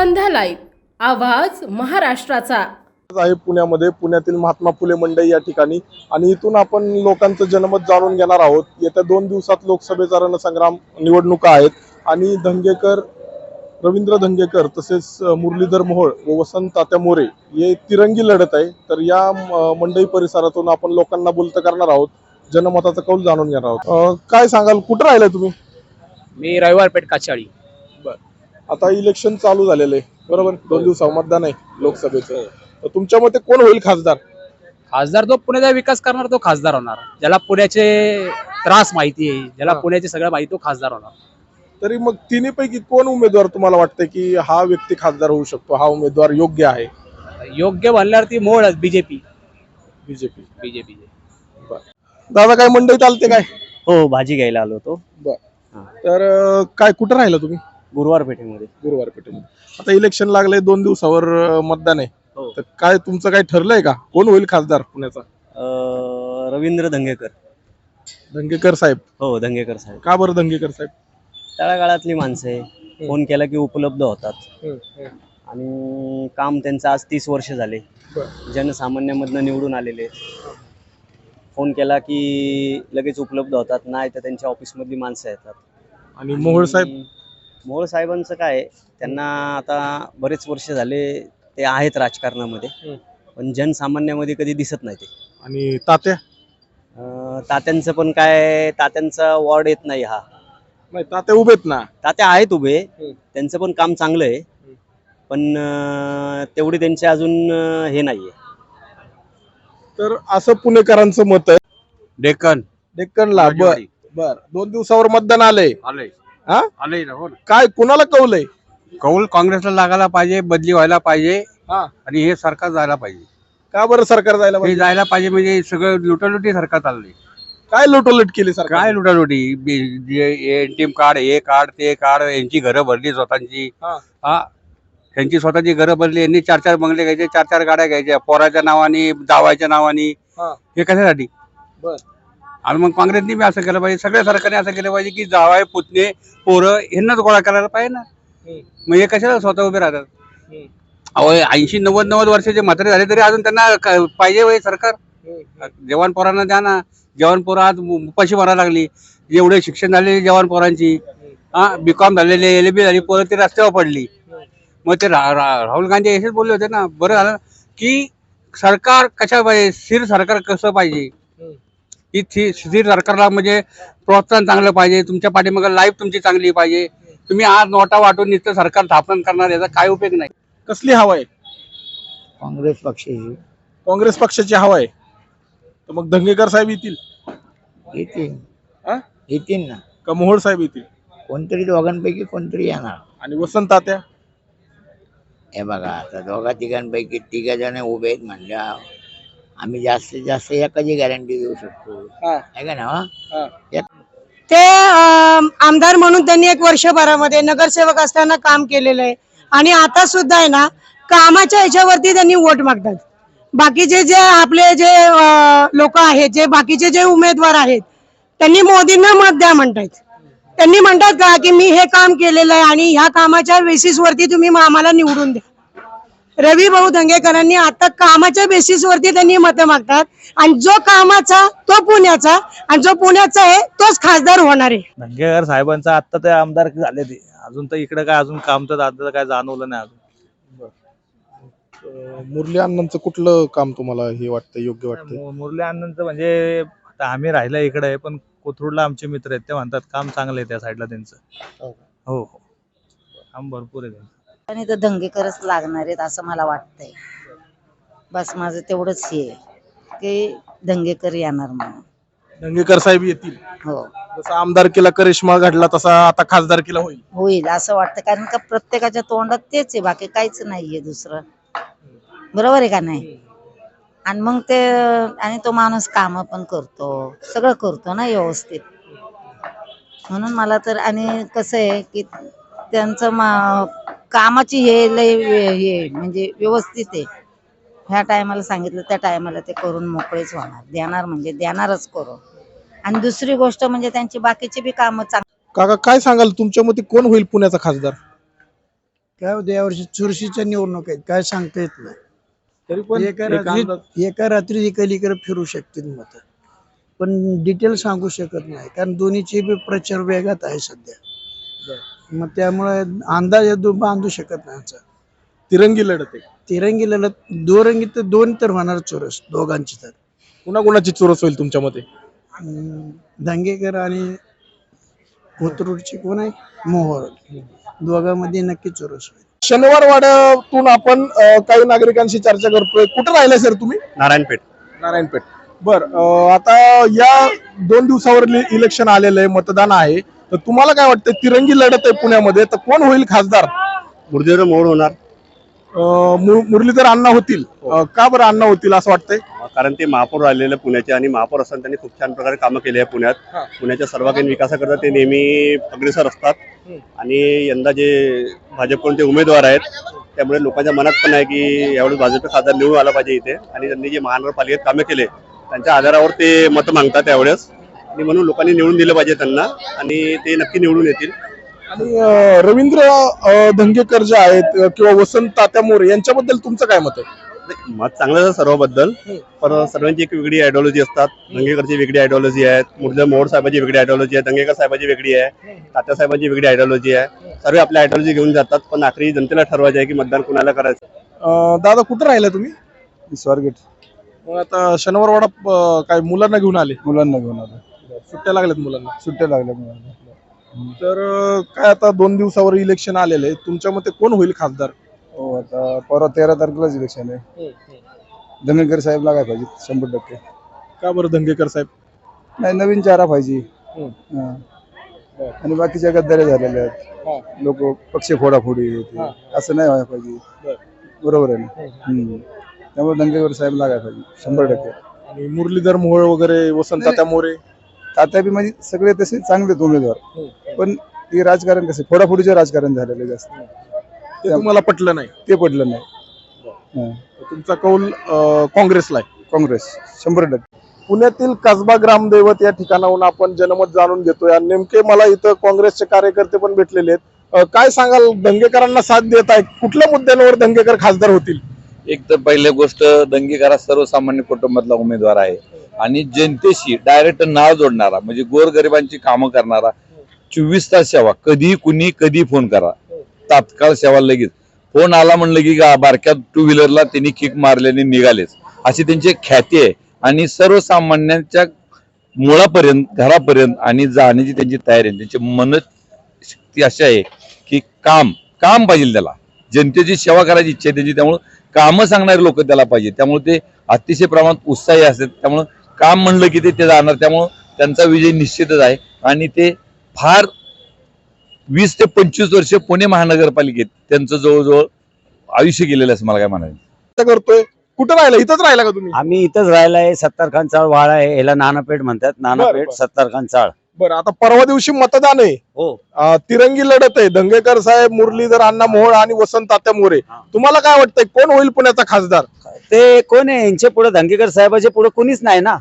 संध्या live आवाज महाराष्ट्राचा आहे पुण्यामध्ये पुण्यातील महात्मा फुले मंडई या ठिकाणी आणि इथून आपण लोकांचं जनमत जाणून घेणार आहोत। येत्या 2 दिवसात लोकसभेचा रणसंग्राम निवडणुका आहेत आणि रवींद्र धंगेकर तसेच मुरलीधर मोहोळ व वसंत तात्या मोरे हे तिरंगी लढत आहे। तर या मंडई परिसरातून आपण लोकांना बोलतं करणार आहोत, जनमताचा कौल जाणून घेणार आहोत। काय सांगाल, कुठं राहिलाय तुम्ही? मी रविवार पेठ काचाळी। आता इलेक्शन चालू झालेलं आहे बरोबर, 2 दिवसावर मतदान आहे लोकसभेचं। तुमच्या मते कोण होईल खासदार? खासदार जो पुण्याचा विकास करणार तो खासदार होणार, ज्याला पुण्याचे त्रास माहिती आहे, ज्याला पुण्याचे सगळं माहिती तो खासदार होणार। तरी मग तिन्ही पैकी कोण उमेदवार तुम्हाला वाटतं की हा व्यक्ती खासदार होऊ शकतो, हा उमेदवार योग्य आहे? योग्य म्हणल्यावर ती मोळ बीजेपी। दादा काय मंडईत आलते काय? हो, भाजी घ्यायला आलो होतो। तर काय कुठं राहिला तुम्ही? गुरुवार पेठेमध्ये। गुरुवार पेठेमध्ये। आता इलेक्शन लागले, 2 दिवसावर मतदान आहे। हो। तर काय तुमचं काय ठरलंय का, कोण होईल खासदार पुण्याचा? रवींद्र धंगेकर। धंगेकर साहेब? हो, धंगेकर साहेब। का बरं धंगेकर साहेब? तळागाळातली माणसं आहे, फोन केला की उपलब्ध होतात आणि काम त्यांचं आज 30 वर्ष झाले, जनसामान्यामधनं निवडून आलेले। फोन केला की लगेच उपलब्ध होतात, नाही तर त्यांच्या ऑफिसमधली माणसं येतात। आणि मोहोळ साहेब? मोहोळ साहेबांचं काय, त्यांना आता बरेच वर्ष झाले ते आहेत राजकारणामध्ये, पण जनसामान्यामध्ये कधी दिसत नाही ते। आणि तात्या? तात्यांचं पण काय, तात्यांचा वॉर्ड येत नाही हा। नाही, तात्या उभेत ना? तात्या आहेत उभे, त्यांचं पण काम चांगलं आहे, पण तेवढी त्यांचे अजून हे नाहीये। तर असं पुणेकरांचं मत आहे। डेक्कनला? बर 2 दिवसावर मतदान आलंय। काय कुणाला कौल आहे? कौल काँग्रेसला लागायला पाहिजे, बदली व्हायला पाहिजे आणि हे सरकार जायला पाहिजे। का बरं सरकार जायला हे पाहिजे? जायला पाहिजे म्हणजे सगळं लुटालुटी सरकार चालली। काय लुटोलट केली सरकार? काय लुटालुटी, एटीएम कार्ड, हे कार्ड ते कार्ड, यांची घरं भरली स्वतःची। त्यांची स्वतःची घरं भरली, यांनी 4-4 बंगले घ्यायचे, 4-4 गाड्या घ्यायच्या, पोराच्या नावानी, जावायच्या नावानी। हे कशासाठी? आणि मग काँग्रेसनी बी असं केलं पाहिजे, सगळ्या सरकारने असं केलं पाहिजे की जावाय, पुतणे, पोरं यांनाच गोळा करायला पाहिजे ना। मग हे कशाला स्वतः उभे राहतात? अहो 80-90 वर्षाचे म्हातारे झाले तरी अजून त्यांना पाहिजे वय सरकार। जवान पोरांना द्या ना, जवान पोरं आज उपाशी मारायला लागली। एवढे शिक्षण झालेले जवान पोरांची, BCom झालेले, LLB झाली पोरं ते रस्त्यावर पडली। मग ते राहुल गांधी असेच बोलले होते ना, बरं झालं की सरकार कशा पाहिजे, स्थिर सरकार कसं पाहिजे की स्थिर सरकारला म्हणजे प्रोत्साहन चांगलं पाहिजे, तुमच्या पाठीमागे लाईफ तुमची चांगली पाहिजे। तुम्ही आज नोटा वाटून नुसतं सरकार स्थापन करणार, याचा काय उपयोग नाही। कसली हवा आहे? काँग्रेस पक्षाची। काँग्रेस पक्षाची हवा आहे, तर मग धंगेकर साहेब येतील? येतील ना। का मोहोळ साहेब येतील? कोणतरी दोघांपैकी कोणतरी येणार। आणि वसंत तात्या? हे बघा, आता दोघा तिघांपैकी 3 जण उभे आहेत म्हणल्या, आम्ही जास्तीत जास्त एकाची गॅरंटी देऊ शकतो, आहे का ना? ते आमदार म्हणून त्यांनी 1 वर्षभरामध्ये नगरसेवक असताना काम केलेलं आहे आणि आता सुद्धा आहे ना, कामाच्या ह्याच्यावरती त्यांनी वोट मागतात। बाकीचे जे आपले जे लोक आहेत, जे बाकीचे जे उमेदवार आहेत, त्यांनी मोदींना मत द्या म्हणतात। त्यांनी म्हणतात का की मी हे काम केलेलं आहे आणि ह्या कामाच्या बेसिसवरती तुम्ही आम्हाला निवडून द्या। रवी भाऊ धंगेकरांनी आता कामाच्या बेसिसवरती त्यांनी मतं मागतात आणि जो कामाचा तो पुण्याचा, आणि जो पुण्याचा आहे तोच खासदार होणार आहे। धंगेकर साहेबांचा आता ते आमदार झाले, ते अजून तर इकडे काय अजून काम तर आता काय जाणवलं नाही अजून। मुरली अण्णांचं कुठलं काम तुम्हाला हे वाटतं, योग्य वाटतं? मुरली अण्णांचं म्हणजे आता आम्ही राहिला इकडे आहे, पण कोथरूडला आमचे मित्र आहेत, ते म्हणतात काम चांगलं आहे त्या साईडला त्यांचं। हो, काम भरपूर आहे त्यांचं। आणि तर धंगेकरच लागणार आहेत असं मला वाटतंय। बस माझं तेवढंच हे की धंगेकर येणार म्हणून। धंगेकर साहेब येतील? हो, जसा आमदारकीला करिश्मा घडला तसा आता खासदारकीला होईल असं वाटतं, कारण का प्रत्येकाच्या तोंडात तेच आहे, बाकी काहीच नाहीये दुसरं, बरोबर आहे का नाही? आणि मग ते, आणि तो माणूस काम पण करतो, सगळं करतो ना व्यवस्थित, म्हणून मला तर। आणि कसं आहे की त्यांचं कामाची हे लय हे म्हणजे व्यवस्थित आहे। ह्या टायमाला सांगितलं त्या टायमाला ते करून मोकळेच होणार, देणार म्हणजे देणारच करून। आणि दुसरी गोष्ट म्हणजे त्यांची बाकीची बी कामं चांगली। काका काय सांगाल, तुमच्या मते कोण होईल पुण्याचा खासदार? काय होतं यावर्षी चुरशीच्या निवडणूक आहेत, काय सांगता येत नाही. तरी पण एका एक अंदाज- एका रात्री इकडे फिरू शकतील मत, पण डिटेल सांगू शकत नाही कारण दोन्हीचे बी प्रचार वेगात आहे सध्या. मग त्यामुळे अंदाज बांधू शकत नाही आमचा. तिरंगी लढत आहे. तिरंगी लढत दुरंगी तर दोन तर होणार चोरस दोघांची तर. कुणाकुणाची चुरस होईल तुमच्या मते? धंगेकर आणि कोथरूडचे कोण आहे मोहोळ, दोघांमध्ये नक्की चोरस होईल. शनिवारवाड्यातून आपण काही नागरिकांशी चर्चा करतोय. कुठं राहिलाय सर तुम्ही? नारायणपेठ. नारायणपेठ. बर, आता या 2 दिवसावर इलेक्शन आलेलं आहे, मतदान आहे, तर तुम्हाला काय वाटतं तिरंगी लढत आहे पुण्यामध्ये, तर कोण होईल खासदार? मुरलीधर मोहोळ होणार. मुरलीधर अण्णा होतील. का बरं अण्णा होतील असं वाटतंय? कारण ते महापौर राहिलेले पुण्याचे आणि महापौर असताना त्यांनी खूप छान प्रकारे कामं केली आहे पुण्यात. पुण्याच्या सर्वांगीण विकासाकरता ते नेहमी अग्रेसर असतात आणि यंदा जे भाजपकडून ते उमेदवार आहेत त्यामुळे लोकांच्या मनात पण आहे की यावेळेस भाजप खासदार निवडून आला पाहिजे इथे, आणि त्यांनी जे महानगरपालिकेत कामे केले त्यांच्या आधारावर ते मतं मागतात त्यावेळेस, आणि म्हणून लोकांनी निवडून दिलं पाहिजे त्यांना आणि ते नक्की निवडून येतील. आणि रवींद्र धंगेकर जे आहेत किंवा वसंत तात्या मोरे यांच्याबद्दल तुमचं काय मत आहे? मत चांगलं आहे सर्वबद्दल, पण सर्वांची एक वेगळी आयडिओलॉजी असतात. धंगेकरची वेगळी आयडिओलॉजी आहे, मुरलीधर मोहोळ साहेबांची वेगळी आयडिओलॉजी आहे, धंगेकर साहेबांची वेगळी आहे, तात्या साहेबांची वेगळी आयडिओलॉजी आहे. सर्व आपल्या आयडिओलॉजी घेऊन जातात, पण आखरी जनतेला ठरवायचं आहे की मतदान कुणाला करायचं. दादा कुठं राहिला तुम्ही? स्वारगेट. मग आता शनिवारवाडा काय मुलांना घेऊन आले? मुलांना घेऊन आलो. सुट्ट्या लागल्यात मुलांना? सुट्ट्या लागल्या मुलांना. तर काय आता 2 दिवसावर इलेक्शन आलेलं आहे, तुमच्या मते कोण होईल खासदार? हो, आता परवा 13 तारखेलाच इलेक्शन आहे. धंगेकर साहेब लागाय पाहिजे 100%. का बरं धंगेकर साहेब? नाही, नवीन चारा पाहिजे. हा. आणि बाकीच्या गद्दाऱ्या झालेल्या आहेत, लोक पक्ष फोडाफोडी असं नाही व्हायला पाहिजे. बरोबर आहे ना? त्यामुळे धंगेकर साहेब लागाय पाहिजे 100%. आणि मुरलीधर मोहोळ वगैरे, वसंत तात्या मोरे, तात्या बी म्हणजे सगळे तसे चांगलेच उमेदवार, पण हे राजकारण कसं फोडाफोडीचे राजकारण झालेले जास्त, ते तुम्हाला पटलं नाही? ते पडलं नाही. तुमचा कौल काँग्रेसला आहे? काँग्रेस 100%. पुण्यातील कसबा ग्रामदैवत या ठिकाणाहून आपण जनमत जाणून घेतोय, आणि नेमके मला इथं काँग्रेसचे कार्यकर्ते पण भेटलेले आहेत. काय सांगाल, दंगेकरांना साथ देत आहे, कुठल्या मुद्द्यांवर दंगेकर खासदार होतील? एक तर पहिली गोष्ट, दंगेकर सर्वसामान्य कुटुंबातला उमेदवार आहे आणि जनतेशी डायरेक्ट नाळ जोडणारा, म्हणजे गोरगरिबांची कामं करणारा, 24 तास सेवा, कधी कुणी कधी फोन करा, तात्काळ सेवा लगेच. फोन आला म्हणलं की बारक्या 2 व्हीलरला त्यांनी किक मारल्याने निघालेच, अशी त्यांची ख्याती आहे. आणि सर्वसामान्यांच्या मुळापर्यंत, घरापर्यंत आणि जाण्याची त्यांची तयारी आहे. त्यांची मनशक्ती अशी आहे की काम पाहिजे त्याला, जनतेची सेवा करायची इच्छा आहे त्यांची, त्यामुळे कामं सांगणारे लोक त्याला पाहिजे. त्यामुळे ते अतिशय प्रमाणात उत्साही असतात, त्यामुळं काम म्हणलं की ते जाणार, त्यामुळं त्यांचा विजय निश्चितच आहे. आणि ते फार 20 ते 25 वर्ष पुणे महानगरपालिकेत त्यांचं जवळजवळ आयुष्य गेलेलं असं मला काय म्हणायचं. करतोय कुठं राहिला? इथंच राहिला का तुम्ही? आम्ही इथंच राहिलाय. सत्तारखान चाळ वाडा आहे, याला नानापेठ म्हणतात, नानापेठ सत्तारखान चाळ. बरं, आता परवा दिवशी मतदान आहे, हो, तिरंगी लढत आहे, धंगेकर साहेब, मुरलीधर अण्णा मोहोळ आणि वसंत तात्या मोरे. तुम्हाला काय वाटतंय कोण होईल पुण्याचा खासदार? ते कोण आहे यांच्या पुढे? धंगेकर साहेबाच्या पुढे कोणीच नाही ना.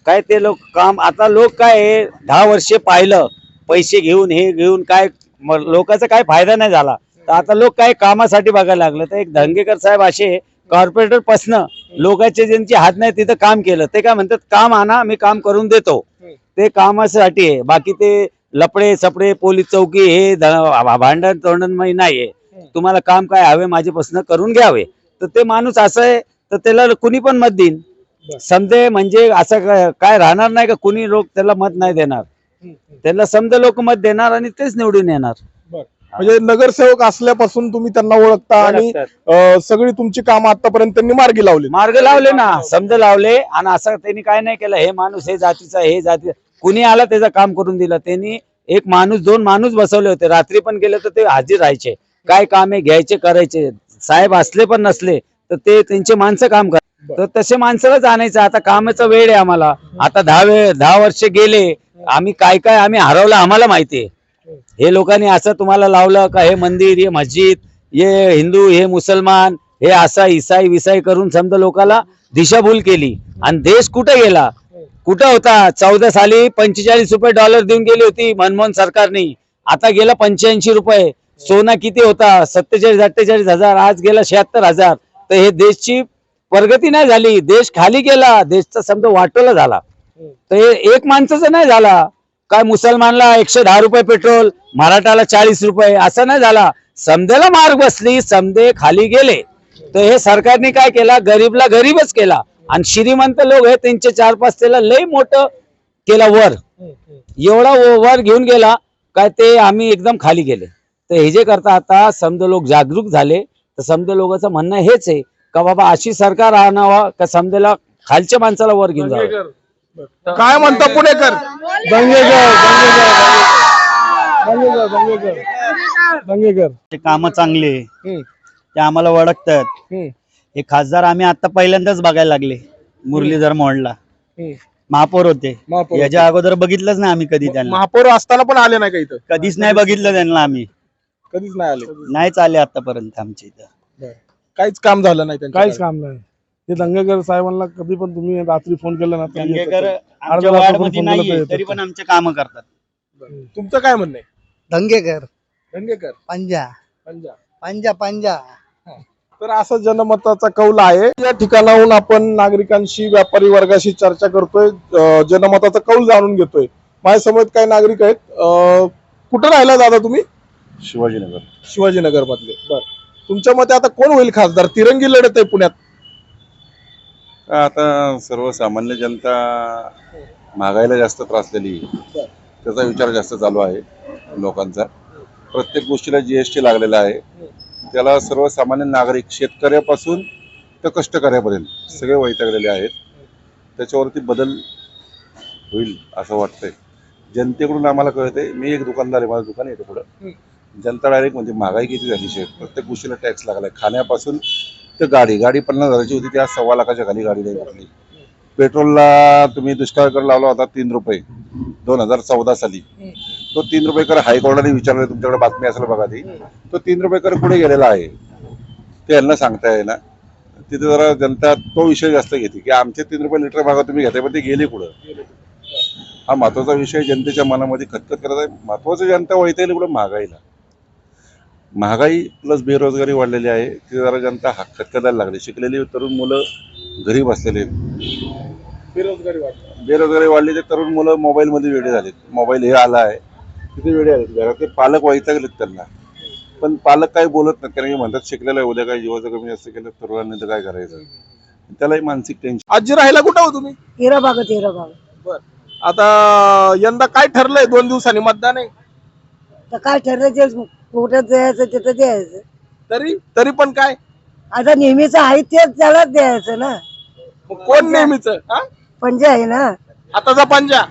काय ते लोक काम, आता लोक काय 10 वर्षे पाहिलं, पैसे घेऊन हे घेऊन काय लोकांचा काय फायदा नाही झाला, तर आता लोक काय कामासाठी बघायला लागलं. तर एक धंगेकर साहेब असे कॉर्पोरेटर पासनं लोकांचे ज्यांचे हात नाही तिथं काम केलं, ते काय म्हणतात काम आणा, मी काम करून देतो. ते कामासाठी आहे, बाकी ते लपडे सपडे पोलीस चौकी हे भांडण तोंडणमय नाहीये. तुम्हाला काम काय हवे माझ्यापासून करून घ्यावे, तर ते माणूस असं आहे, तर त्याला कुणी पण मत देईन. समजे म्हणजे असं काय राहणार नाही का कुणी लोक त्याला मत नाही देणार, त्याला समजा लोक मत देणार आणि तेच निवडून येणार. म्हणजे नगरसेवक असल्यापासून तुम्ही त्यांना ओळखता आणि सगळी तुमची कामं आतापर्यंत त्यांनी मार्गी लावले ना, समजा लावले. आणि असं त्यांनी काय नाही केलं, हे माणूस हे जातीचा, हे जाती, कुणी आला त्याचं काम करून दिलं. त्यांनी 1 माणूस 2 माणूस बसवले होते, रात्री पण गेले तर ते हजर राहायचे, काय काम आहे घ्यायचे करायचे. साहेब असले पण नसले तर ते त्यांचे माणसं काम करतात, तर तसे माणसालाच आणायचं. आता कामाचा वेळ आहे आम्हाला, आता 10 वर्ष गेले, आम्ही काय आम्ही हरवलं आम्हाला माहिती आहे. हे लोकांनी असं तुम्हाला लावलं का हे मंदिर, हे मस्जिद, हे हिंदू, हे मुसलमान, हे असा ईसाई विसाई करून समजा लोकांना दिशाभूल केली. आणि देश कुठे गेला, कुठं होता? 14 साली $45 देऊन गेली होती मनमोहन सरकारने, आता गेला $85. सोना किती होता 47-48 आज गेला 76,000. तर हे देशची प्रगती नाही झाली, देश खाली गेला, देशचा समजा वाटोला झाला. तर हे एक माणसाचं नाही झाला. काय मुसलमानला 110 रुपये पेट्रोल, मराठाला 40 रुपये असं नाही झाला. समद्याला मार्ग बसली, समदे खाली गेले. तर हे सरकारने काय केला, गरीबला गरीबच केला आणि श्रीमंत लोक आहे त्यांचे 4-5 त्याला लय मोठं केला वर, एवढा वर घेऊन गेला काय ते आम्ही एकदम खाली गेले. तर हे जे करता आता समजा लोक जागरूक झाले. तर समजा लोकांचं म्हणणं हेच आहे का बाबा अशी सरकार आणावा का समजायला खालच्या माणसाला वर घेऊन जावं. काय म्हणता पुणेकर? ते काम चांगले ते आम्हाला ओळखतात. हे खासदार आम्ही आता पहिल्यांदाच बघायला लागले. मुरलीधर मोहोळला महापौर होते, याच्या अगोदर बघितलंच नाही आम्ही कधी त्यांना. महापौर असताना पण आले नाही का इथं? कधीच नाही बघितलं त्यांना आम्ही, कधीच नाही आले. नाहीच आले आतापर्यंत आमच्या इथं. काहीच काम झालं नाही त्यांचं. काहीच काम नाही. ते दंगेकर साहेबांना कधी पण तुम्ही रात्री फोन केला ना, दंगेकर आमच्या वार्डमध्ये नाहीये तरी पण आमचे काम करतात. तुमचं काय म्हणणं आहे? दंगेकर पंजा. पंजा तर असं जनमताचा कौल आहे. या ठिकाणाहून आपण नागरिकांशी, व्यापारी वर्गाशी चर्चा करतोय, जनमताचा कौल जाणून घेतोय. माझ्यासमोर काही नागरिक आहेत. कुठं राहिला दादा तुम्ही? शिवाजीनगर मधले. बर, तुमच्या मते आता कोण होईल खासदार? तिरंगी लढत आहे पुण्यात. आता सर्वसामान्य जनता महागाईला जास्त त्रासलेली, त्याचा विचार जास्त चालू आहे लोकांचा. प्रत्येक गोष्टीला GST लागलेला आहे. त्याला सर्वसामान्य नागरिक, शेतकऱ्यापासून तर कष्टकऱ्यापर्यंत सगळे वैतागलेले आहेत. त्याच्यावरती बदल होईल असं वाटतंय. जनतेकडून आम्हाला कळतंय. मी एक दुकानदार आहे, माझं दुकान आहे पुढं. जनता डायरेक्ट म्हणजे महागाई किती झाली शेत, प्रत्येक गोष्टीला टॅक्स लागलाय. खाण्यापासून तर गाडी 50,000ची होती, ती आज 1.25 लाखाच्या खाली गाडी नाही भेटली. पेट्रोलला तुम्ही दुष्काळ कर लावला होता 3 रुपये 2014 साली. तो 3 रुपये कर हायकोर्टाने विचारलं, तुमच्याकडे बातमी असेल बघा ती. तो 3 रुपये कर पुढे गेलेला आहे, ते यांना सांगताय ना. तिथे जरा जनता तो विषय जास्त घेते की आमचे 3 रुपये लिटर भागा तुम्ही घेताय, पण ते गेले कुठं. हा महत्वाचा विषय जनतेच्या मनामध्ये खतखत करत आहे. महत्वाचं जनता वैतागली कुठं? महागाईला. महागाई प्लस बेरोजगारी वाढलेली आहे. ती जरा जनता खतखतायला लागली. शिकलेली तरुण मुलं घरी बसलेले आहेत. बेरोजगारी वाढली. ते तरुण मुलं मोबाईलमध्ये वेडे झालेत. मोबाईल हे आला आहे तिथे वेडे आलेत. घरातले पालक वैतागलेत त्यांना, पण पालक काही बोलत नाहीत. कारण की म्हणतात शिकलेला आहे, उद्या काय जीवाचं कमी जास्त केलं तरुणांनी तर काय करायचं. त्यालाही मानसिक टेन्शन. आजी राहायला कुठं हो तुम्ही? हिराबाग. बर, आता यंदा काय ठरलंय? 2 दिवसांनी मतदान आहे. तर काय ठरलं, कुठं जायचं तिथं द्यायचं. तरी पण काय आता नेहमीच आहे तेच त्यालाच द्यायचं ना. मग कोण नेहमीच? पंजा आहे ना आताचा पंजा.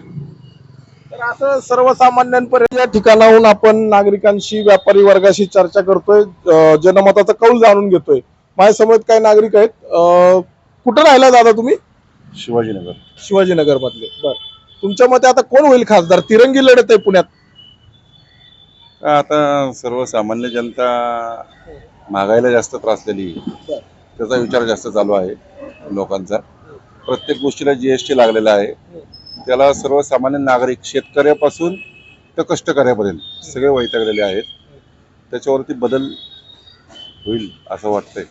तर असं सर्वसामान्यांपर्यंत या ठिकाणाहून आपण नागरिकांशी, व्यापारी वर्गाशी चर्चा करतोय, जनमताचा कौल जाणून घेतोय. माझ्यासमोर काही नागरिक आहेत. कुठं राहिला दादा तुम्ही? शिवाजीनगर मधले. बर, तुमच्या मते आता कोण होईल खासदार? तिरंगी लढत आहे पुण्यात. आता सर्वसामान्य जनता महागाईला जास्त त्रासलेली, त्याचा विचार जास्त चालू आहे लोकांचा. प्रत्येक गोष्टीला GST लागलेला आहे. त्याला सर्वसामान्य नागरिक, शेतकऱ्यापासून तर कष्टकऱ्यापर्यंत सगळे वैतागलेले आहेत. त्याच्यावरती बदल होईल असं वाटतंय.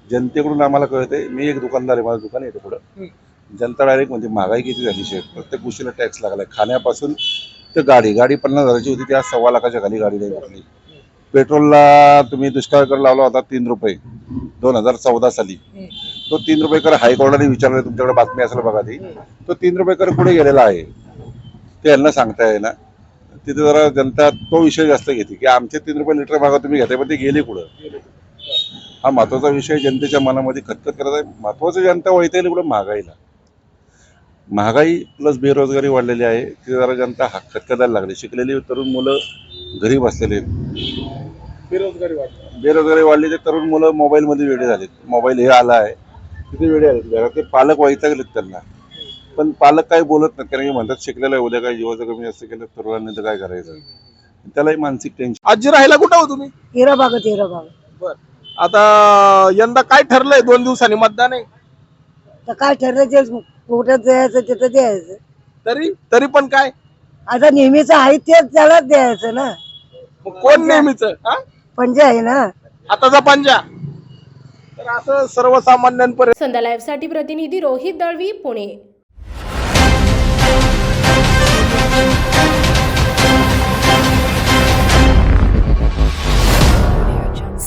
जनतेकडून आम्हाला कळतंय. मी एक दुकानदार आहे, माझं दुकान आहे पुढं. जनता डायरेक्ट म्हणजे महागाई किती झाली शेत, प्रत्येक गोष्टीला टॅक्स लागलाय. खाण्यापासून तर गाडी 50,000ची होती, ती आज 1.25 लाखाच्या खाली गाडी नाही भेटली. पेट्रोलला तुम्ही दुष्काळ कर लावला होता 3 रुपये 2014 साली. तो 3 रुपये कर हायकोर्टाने विचारलं, तुमच्याकडे बातमी असेल बघा ती. तो 3 रुपये कर पुढे गेलेला आहे, ते यांना सांगताय ना. तिथे जरा जनता तो विषय जास्त घेते की आमचे 3 रुपये लिटर भागा तुम्ही घेताय, पण ते गेले कुठं. हा महत्वाचा विषय जनतेच्या मनामध्ये खतखत करत आहे. महत्वाचं जनता वैतागली कुठं? महागाईला. महागाई प्लस बेरोजगारी वाढलेली आहे. ती जरा जनता खतखतायला लागली. शिकलेली तरुण मुलं घरी बसलेले आहेत. बेरोजगारी वाढली. ते तरुण मुलं मोबाईलमध्ये वेडे झालेत. मोबाईल हे आला आहे तिथे वेडे आलेत. घरातले पालक वैतागलेत त्यांना, पण पालक काही बोलत नाहीत. कारण की म्हणतात शिकलेला आहे, उद्या काय जीवाचं कमी जास्त केलं तरुणांनी तर काय करायचं. त्यालाही मानसिक टेन्शन. आजी राहायला कुठं हो तुम्ही? हिराबाग. बर, आता यंदा काय ठरलंय? 2 दिवसांनी मतदान आहे. तर काय ठरलं, कुठं जायचं तिथं द्यायचं. तरी पण काय आता नेहमीच आहे तेच त्यालाच द्यायचं ना. मग कोण नेहमीच? पंजा आहे ना. हाताचा पंजा. तर असं सर्वसामान्यांपर्यंत. संध्या लाईव्ह साठी प्रतिनिधी रोहित दळवी, पुणे.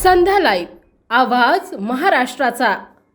संध्या लाईव्ह, आवाज महाराष्ट्राचा.